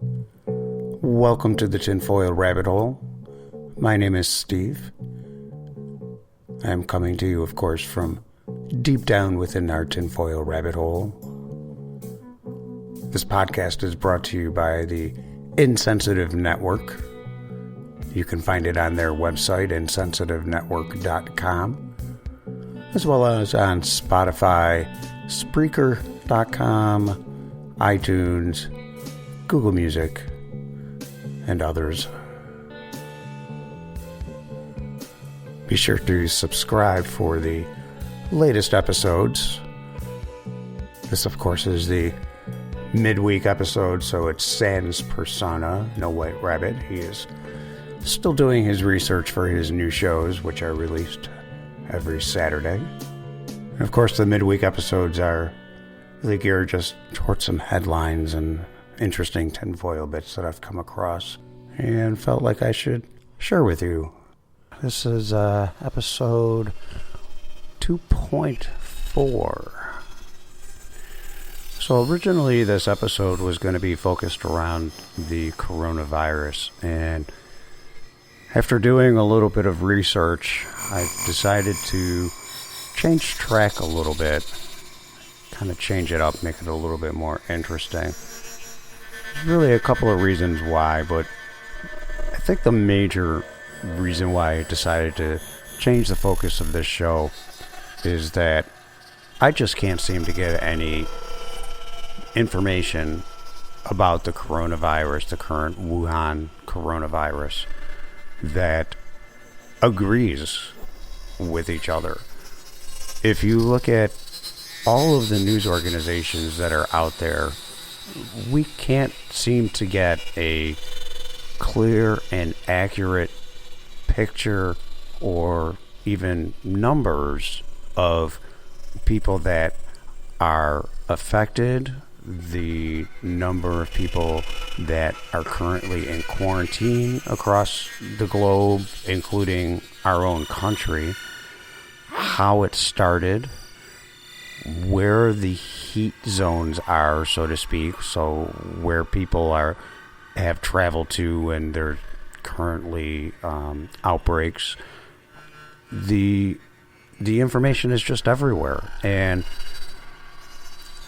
Welcome to the Tinfoil Rabbit Hole. My name is Steve. I am coming to you, of course, from deep down within our tinfoil rabbit hole. This podcast is brought to you by the Insensitive Network. You can find it on their website, insensitivenetwork.com, as well as on Spotify, Spreaker.com, iTunes, Google Music, and others. Be sure to subscribe for the latest episodes. This, of course, is the midweek episode, so it's Sans persona, no White Rabbit. He is still doing his research for his new shows, which are released every Saturday. And of course, the midweek episodes are really geared just towards some headlines and interesting tinfoil bits that I've come across and felt like I should share with you. This is episode 2.4. So originally this episode was going to be focused around the coronavirus, and after doing a little bit of research, I decided to change track a little bit, kind of change it up, make it a little bit more interesting. Really a couple of reasons why, but I think the major reason why I decided to change the focus of this show is that I just can't seem to get any information about the coronavirus, the current Wuhan coronavirus, that agrees with each other. If you look at all of the news organizations that are out there, we can't seem to get a clear and accurate picture or even numbers of people that are affected, the number of people that are currently in quarantine across the globe, including our own country, how it started, where the heat zones are, so to speak, so where people have traveled to and they're currently outbreaks. The information is just everywhere, and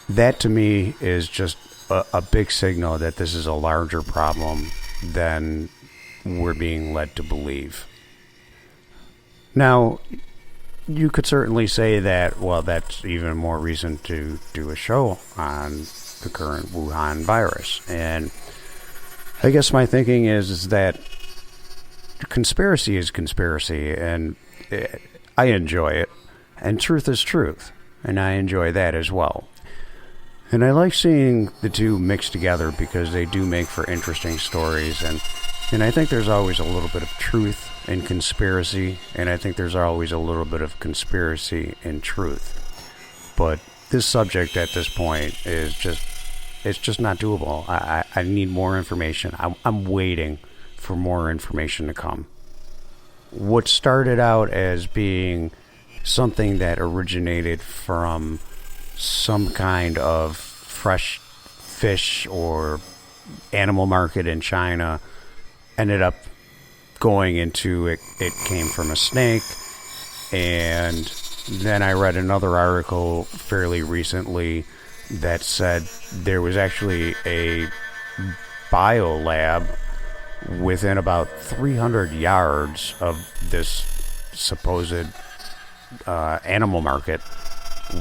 that to me is just a big signal that this is a larger problem than we're being led to believe. Now, you could certainly say that, well, that's even more reason to do a show on the current Wuhan virus. And I guess my thinking is that conspiracy is conspiracy, and I enjoy it, and truth is truth, and I enjoy that as well. And I like seeing the two mixed together because they do make for interesting stories, and I think there's always a little bit of truth in conspiracy, and I think there's always a little bit of conspiracy in truth. But this subject at this point is it's just not doable. I need more information. I'm waiting for more information to come. What started out as being something that originated from some kind of fresh fish or animal market in China ended up going into it came from a snake. And then I read another article fairly recently that said there was actually a biolab within about 300 yards of this supposed animal market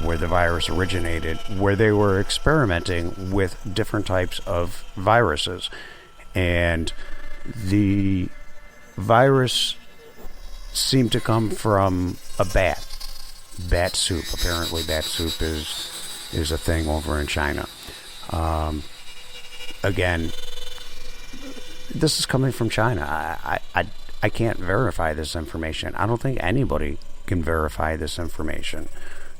where the virus originated, where they were experimenting with different types of viruses. And the virus seemed to come from a bat soup. Apparently bat soup is a thing over in China. Again, this is coming from China. I can't verify this information. I don't think anybody can verify this information.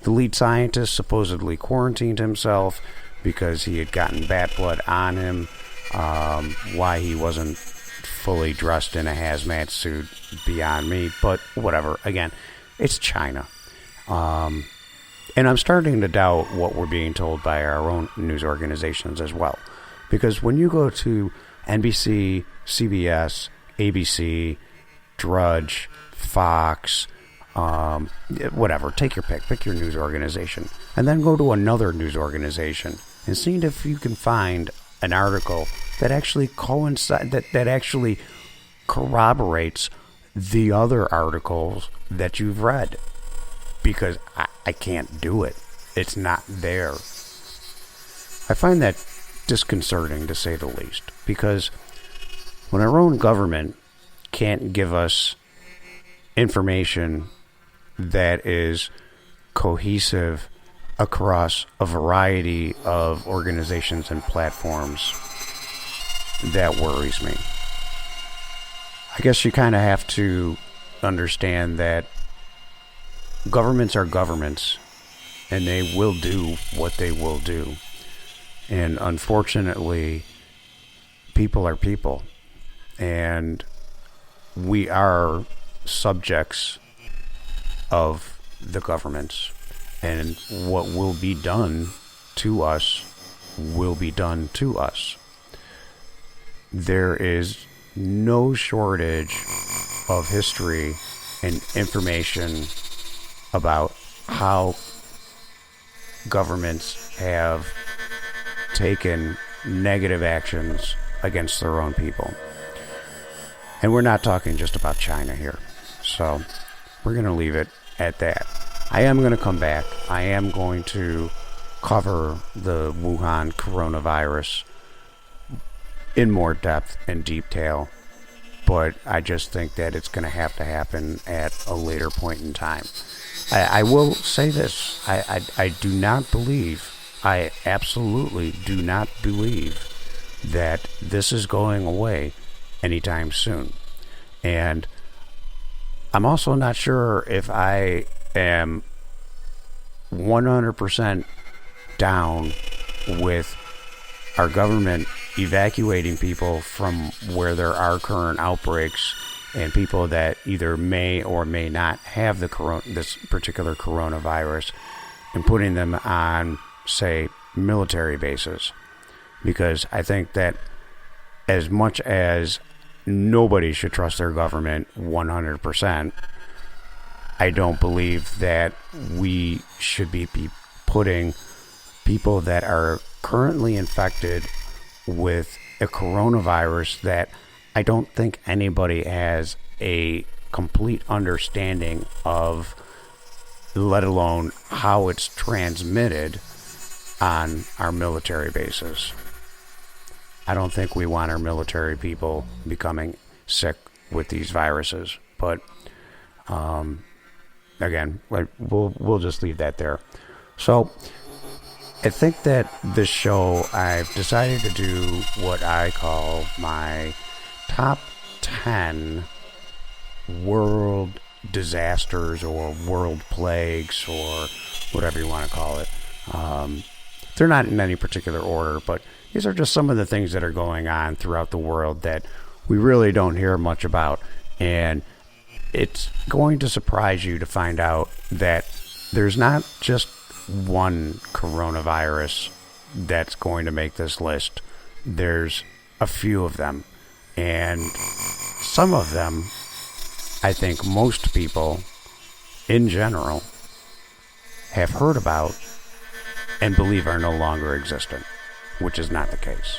The lead scientist supposedly quarantined himself because he had gotten bat blood on him. Why he wasn't fully dressed in a hazmat suit, beyond me, but whatever. Again, it's China. And I'm starting to doubt what we're being told by our own news organizations as well. Because when you go to NBC, CBS, ABC, Drudge, Fox, whatever, take your pick your news organization, and then go to another news organization and see if you can find an article that actually that actually corroborates the other articles that you've read. Because I can't do it. It's not there. I find that disconcerting, to say the least, because when our own government can't give us information that is cohesive across a variety of organizations and platforms, that worries me. I guess you kind of have to understand that governments are governments, and they will do what they will do. And unfortunately, people are people, and we are subjects of the governments, and what will be done to us will be done to us. There is no shortage of history and information about how governments have taken negative actions against their own people. And we're not talking just about China here. So we're going to leave it at that. I am going to come back. I am going to cover the Wuhan coronavirus in more depth and detail, but I just think that it's going to happen at a later point in time. I will say this. I do not believe, I absolutely do not believe that this is going away anytime soon. And I'm also not sure if I am 100% down with our government evacuating people from where there are current outbreaks and people that either may or may not have this particular coronavirus, and putting them on, say, military bases. Because I think that as much as nobody should trust their government 100%, I don't believe that we should be putting people that are currently infected with a coronavirus that I don't think anybody has a complete understanding of, let alone how it's transmitted on our military bases. I don't think we want our military people becoming sick with these viruses. But again, we'll just leave that there. So I think that this show, I've decided to do what I call my top 10 world disasters or world plagues or whatever you want to call it. They're not in any particular order, but these are just some of the things that are going on throughout the world that we really don't hear much about. And it's going to surprise you to find out that there's not just one coronavirus that's going to make this list. There's a few of them. And some of them, I think most people in general have heard about and believe are no longer existent, which is not the case.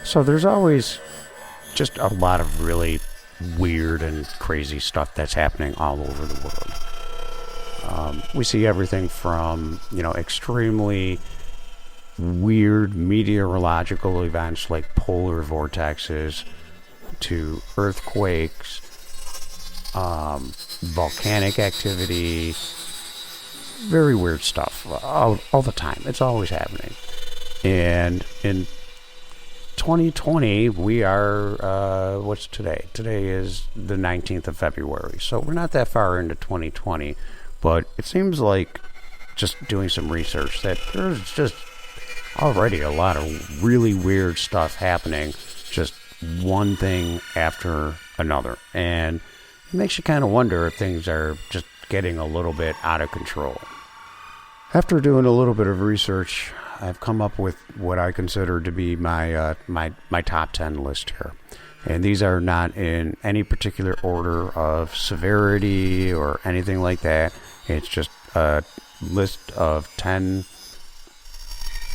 So there's always just a lot of really weird and crazy stuff that's happening all over the world. We see everything from, extremely weird meteorological events like polar vortexes to earthquakes, volcanic activity, very weird stuff all the time. It's always happening. And in 2020, we are, what's today? Today is the 19th of February. So we're not that far into 2020, but it seems like, just doing some research, that there's just already a lot of really weird stuff happening, just one thing after another. And it makes you kind of wonder if things are just getting a little bit out of control. After doing a little bit of research, I've come up with what I consider to be my top 10 list here. And these are not in any particular order of severity or anything like that. It's just a list of 10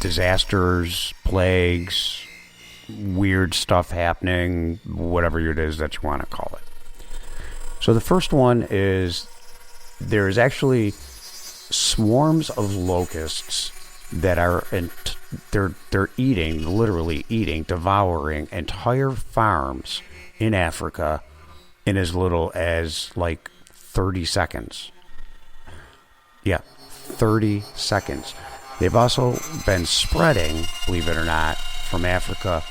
disasters, plagues, weird stuff happening, whatever it is that you want to call it. So the first one is there's actually swarms of locusts that are they're eating, literally eating, devouring entire farms in Africa in as little as like 30 seconds. Yeah, 30 seconds. They've also been spreading, believe it or not, from Africa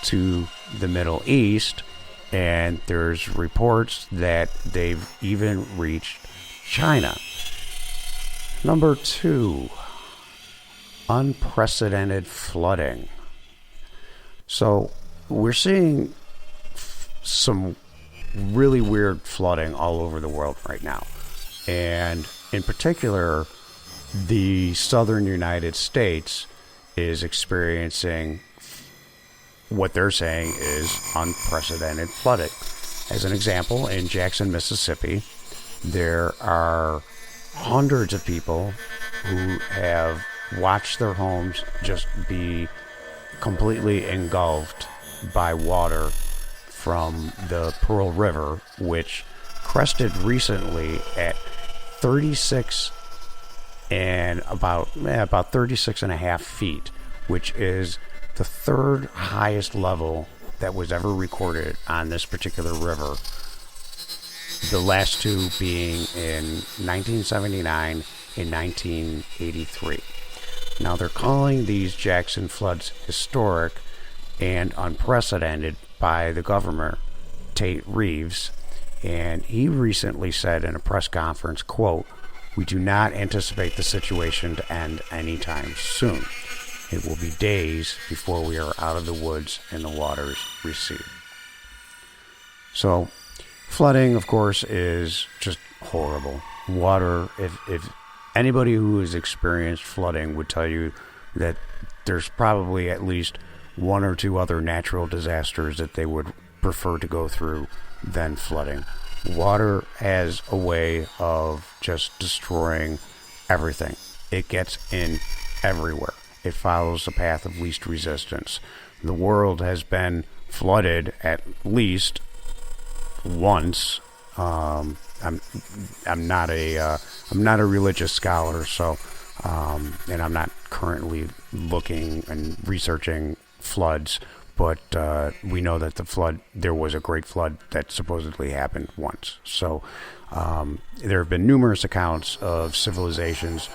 to the Middle East, and there's reports that they've even reached China. Number 2, unprecedented flooding. So we're seeing some really weird flooding all over the world right now. And in particular, the southern United States is experiencing what they're saying is unprecedented flooding. As an example, in Jackson, Mississippi, there are hundreds of people who have watched their homes just be completely engulfed by water from the Pearl River, which crested recently at 36 and about 36 and a half feet, which is the third highest level that was ever recorded on this particular river. The last two being in 1979 and 1983. Now they're calling these Jackson floods historic and unprecedented by the governor, Tate Reeves, and he recently said in a press conference, quote, "We do not anticipate the situation to end anytime soon. It will be days before we are out of the woods and the waters recede." So, flooding, of course, is just horrible. Water, if anybody who has experienced flooding would tell you that there's probably at least one or two other natural disasters that they would prefer to go through than flooding. Water has a way of just destroying everything. It gets in everywhere. It follows the path of least resistance. The world has been flooded at least once. I'm not a religious scholar, so and I'm not currently looking and researching floods, but we know that there was a great flood that supposedly happened once. So there have been numerous accounts of civilizations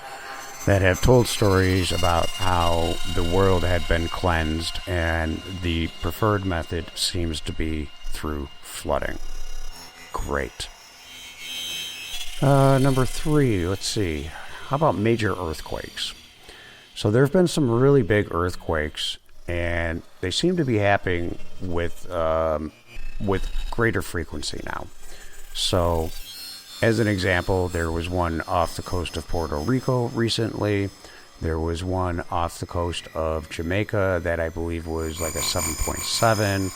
that have told stories about how the world had been cleansed, and the preferred method seems to be through flooding. Great. Number 3, let's see. How about major earthquakes? So there have been some really big earthquakes, and they seem to be happening with greater frequency now. So, as an example, there was one off the coast of Puerto Rico recently. There was one off the coast of Jamaica that I believe was like a 7.7.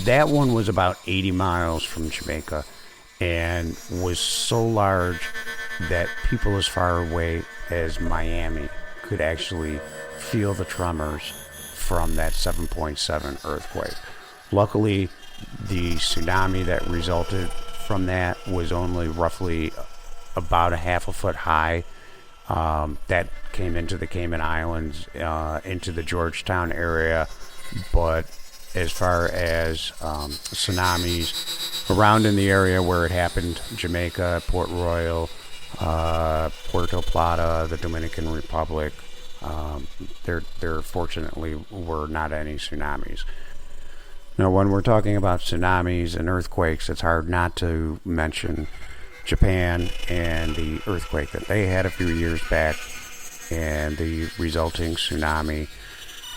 That one was about 80 miles from Jamaica and was so large that people as far away as Miami could actually feel the tremors from that 7.7 earthquake. Luckily, the tsunami that resulted from that was only roughly about a half a foot high. That came into the Cayman Islands, into the Georgetown area, but as far as tsunamis around in the area where it happened, Jamaica, Port Royal, Puerto Plata, the Dominican Republic, there fortunately were not any tsunamis. Now, when we're talking about tsunamis and earthquakes, it's hard not to mention Japan and the earthquake that they had a few years back and the resulting tsunami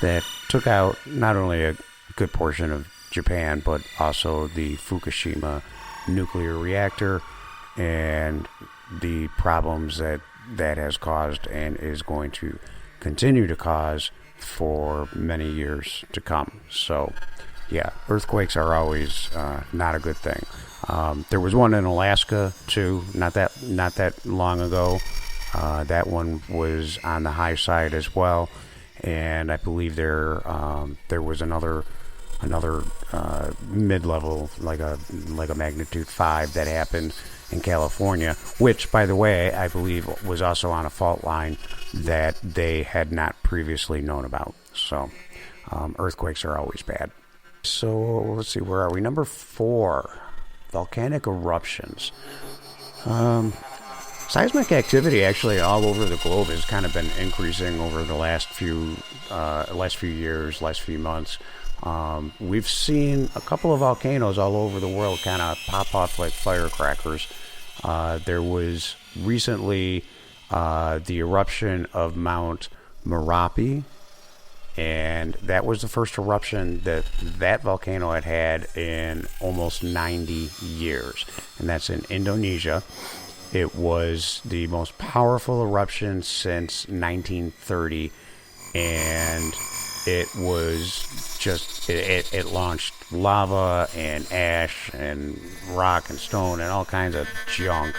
that took out not only a good portion of Japan, but also the Fukushima nuclear reactor and the problems that has caused and is going to continue to cause for many years to come. So, yeah, earthquakes are always not a good thing. There was one in Alaska too, not that long ago. That one was on the high side as well, and I believe there was another mid-level, like a magnitude 5 that happened in California, which, by the way, I believe was also on a fault line that they had not previously known about. So earthquakes are always bad. So let's see, where are we? Number 4, volcanic eruptions. Seismic activity actually all over the globe has kind of been increasing over the last few years, last few months. We've seen a couple of volcanoes all over the world kind of pop off like firecrackers. There was recently the eruption of Mount Merapi, and that was the first eruption that volcano had in almost 90 years, and that's in Indonesia. It was the most powerful eruption since 1930, and it was just, it launched lava and ash and rock and stone and all kinds of junk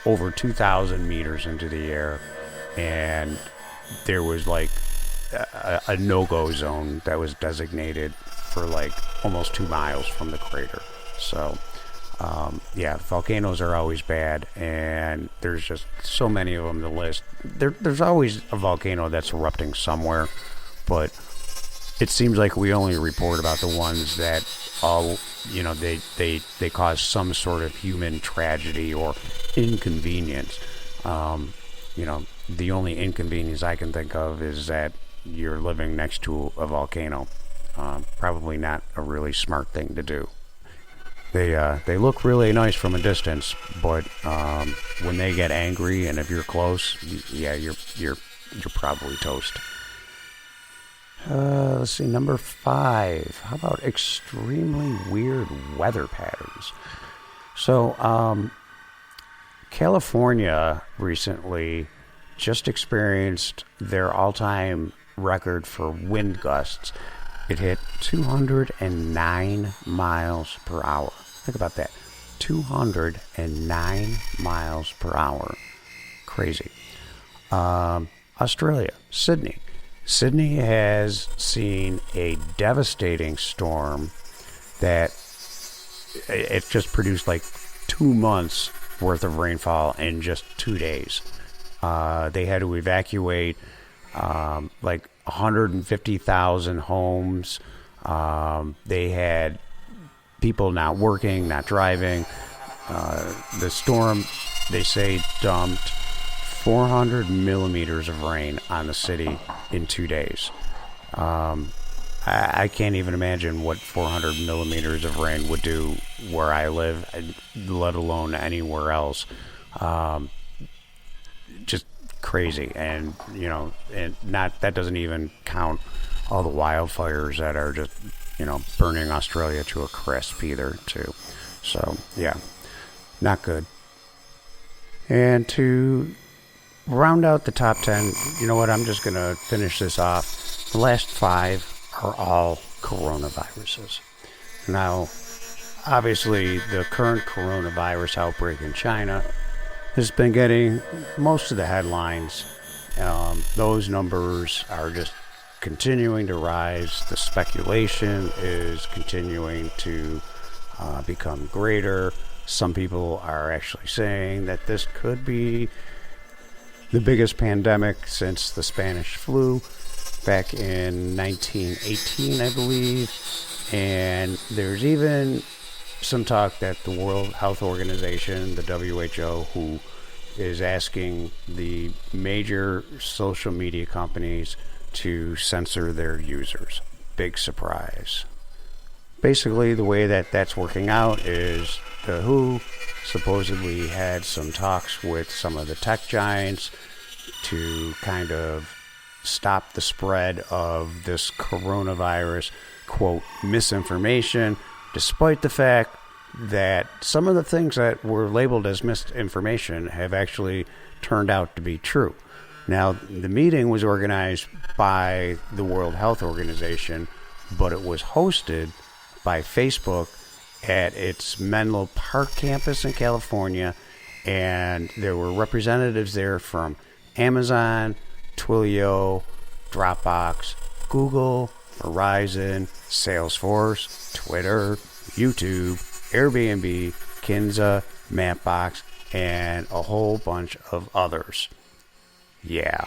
over 2,000 meters into the air, and there was like a no-go zone that was designated for like almost 2 miles from the crater. So yeah, volcanoes are always bad, and there's just so many of them to list. There's always a volcano that's erupting somewhere, but it seems like we only report about the ones that all, they cause some sort of human tragedy or inconvenience. The only inconvenience I can think of is that you're living next to a volcano. Probably not a really smart thing to do. They look really nice from a distance, but when they get angry and if you're close, yeah, you're probably toast. Let's see, number 5. How about extremely weird weather patterns? So, California recently just experienced their all-time record for wind gusts. It hit 209 miles per hour. Think about that. 209 miles per hour. Crazy. Australia, Sydney. Sydney has seen a devastating storm that it just produced like 2 months worth of rainfall in just 2 days. They had to evacuate like 150,000 homes. They had people not working, not driving. The storm, they say, dumped 400 millimeters of rain on the city in 2 days. I can't even imagine what 400 millimeters of rain would do where I live, let alone anywhere else. Just crazy. And that doesn't even count all the wildfires that are just burning Australia to a crisp either too. So yeah, not good. And to round out the top 10, you know what, I'm just gonna finish this off. The last 5 are all coronaviruses. Now, obviously, the current coronavirus outbreak in China has been getting most of the headlines. Those numbers are just continuing to rise. The speculation is continuing to become greater. Some people are actually saying that this could be the biggest pandemic since the Spanish flu back in 1918, I believe. And there's even some talk that the World Health Organization, the WHO, who is asking the major social media companies to censor their users. Big surprise. Basically, the way that's working out is the WHO supposedly had some talks with some of the tech giants to kind of stop the spread of this coronavirus, quote, misinformation, despite the fact that some of the things that were labeled as misinformation have actually turned out to be true. Now, the meeting was organized by the World Health Organization, but it was hosted by Facebook at its Menlo Park campus in California, and there were representatives there from Amazon, Twilio, Dropbox, Google, Verizon, Salesforce, Twitter, YouTube, Airbnb, Kinza, Mapbox, and a whole bunch of others. Yeah.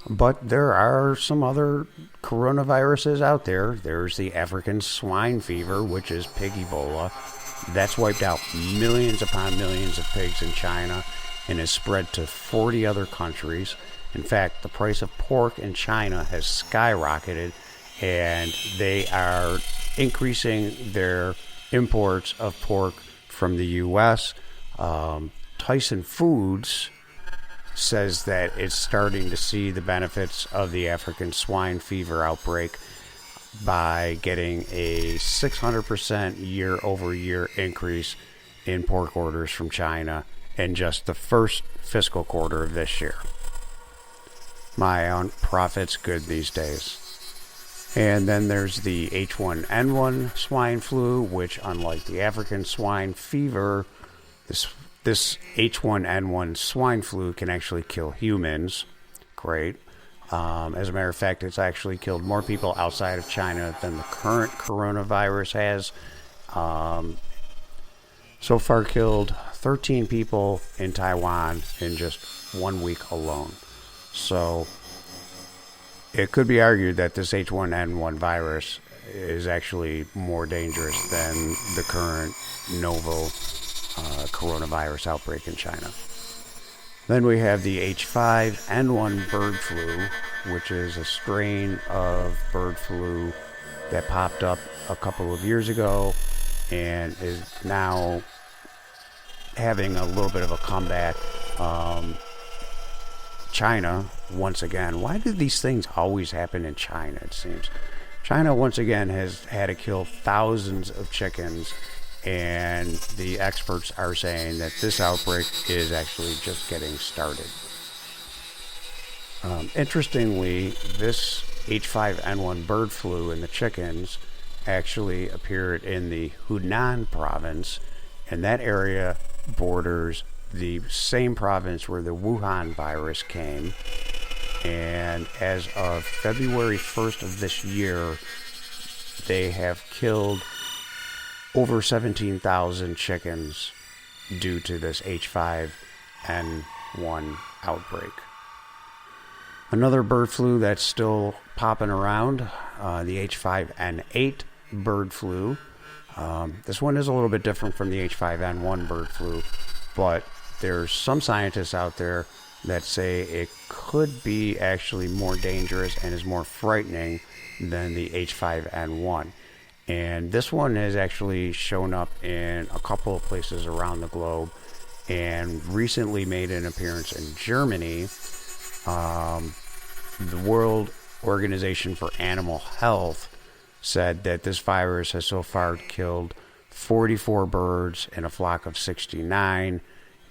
But there are some other coronaviruses out there. There's the African swine fever, which is pig Ebola. That's wiped out millions upon millions of pigs in China and has spread to 40 other countries. In fact, the price of pork in China has skyrocketed, and they are increasing their imports of pork from the U.S. Tyson Foods says that it's starting to see the benefits of the African swine fever outbreak by getting a 600% year-over-year increase in pork orders from China in just the first fiscal quarter of this year. My own profit's good these days. And then there's the H1N1 swine flu, which, unlike the African swine fever, this H1N1 swine flu can actually kill humans. Great. As a matter of fact, it's actually killed more people outside of China than the current coronavirus has. So far killed 13 people in Taiwan in just 1 week alone. So it could be argued that this H1N1 virus is actually more dangerous than the current novel coronavirus outbreak in China. Then we have the H5N1 bird flu, which is a strain of bird flu that popped up a couple of years ago and is now having a little bit of a comeback. China, once again, why do these things always happen in China, it seems? China, once again, has had to kill thousands of chickens, and the experts are saying that this outbreak is actually just getting started. Interestingly, this H5N1 bird flu in the chickens actually appeared in the Hunan province, and that area borders the same province where the Wuhan virus came. And as of February 1st of this year, they have killed over 17,000 chickens due to this H5N1 outbreak. Another bird flu that's still popping around, the H5N8 bird flu. This one is a little bit different from the H5N1 bird flu, but there's some scientists out there that say it could be actually more dangerous and is more frightening than the H5N1. And this one has actually shown up in a couple of places around the globe and recently made an appearance in Germany. The World Organization for Animal Health said that this virus has so far killed 44 birds in a flock of 69,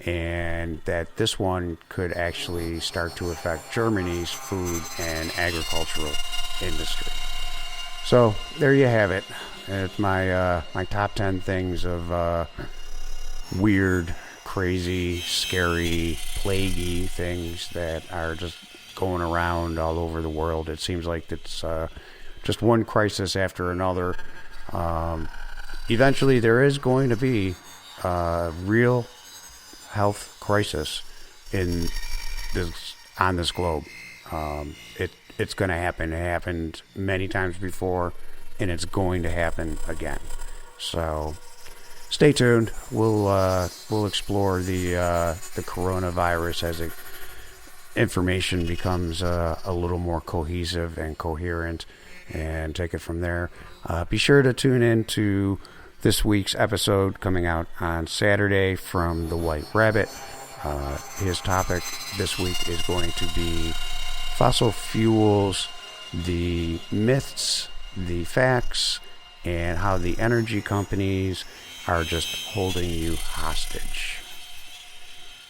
and that this one could actually start to affect Germany's food and agricultural industry. So there you have it. It's my top 10 things of weird, crazy, scary, plaguey things that are just going around all over the world. It seems like it's just one crisis after another. Eventually there is going to be a real health crisis on this globe. It's going to happen. It happened many times before, and it's going to happen again. So stay tuned. We'll explore the coronavirus as information becomes a little more cohesive and coherent, and take it from there. Be sure to tune in to this week's episode coming out on Saturday from the White Rabbit. His topic this week is going to be fossil fuels, the myths, the facts, and how the energy companies are just holding you hostage.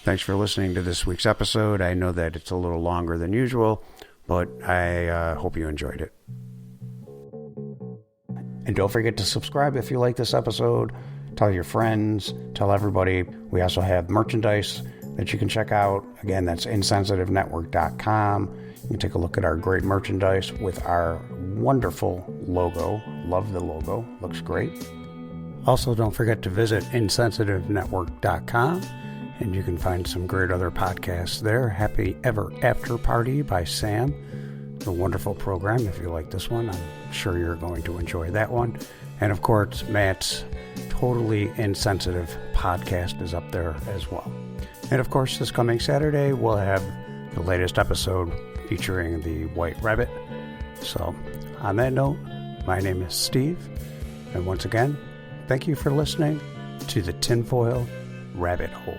Thanks for listening to this week's episode. I know that it's a little longer than usual, but I hope you enjoyed it. And don't forget to subscribe if you like this episode. Tell your friends, tell everybody. We also have merchandise that you can check out. Again, that's insensitivenetwork.com. You can take a look at our great merchandise with our wonderful logo. Love the logo. Looks great. Also, don't forget to visit insensitivenetwork.com, and you can find some great other podcasts there. Happy Ever After Party by Sam. It's a wonderful program. If you like this one, I'm sure you're going to enjoy that one. And of course, Matt's Totally Insensitive podcast is up there as well. And of course, this coming Saturday, we'll have the latest episode featuring the White Rabbit. So, on that note, my name is Steve, and once again, thank you for listening to the Tinfoil Rabbit Hole.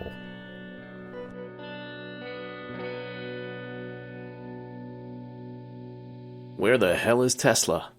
Where the hell is Tesla?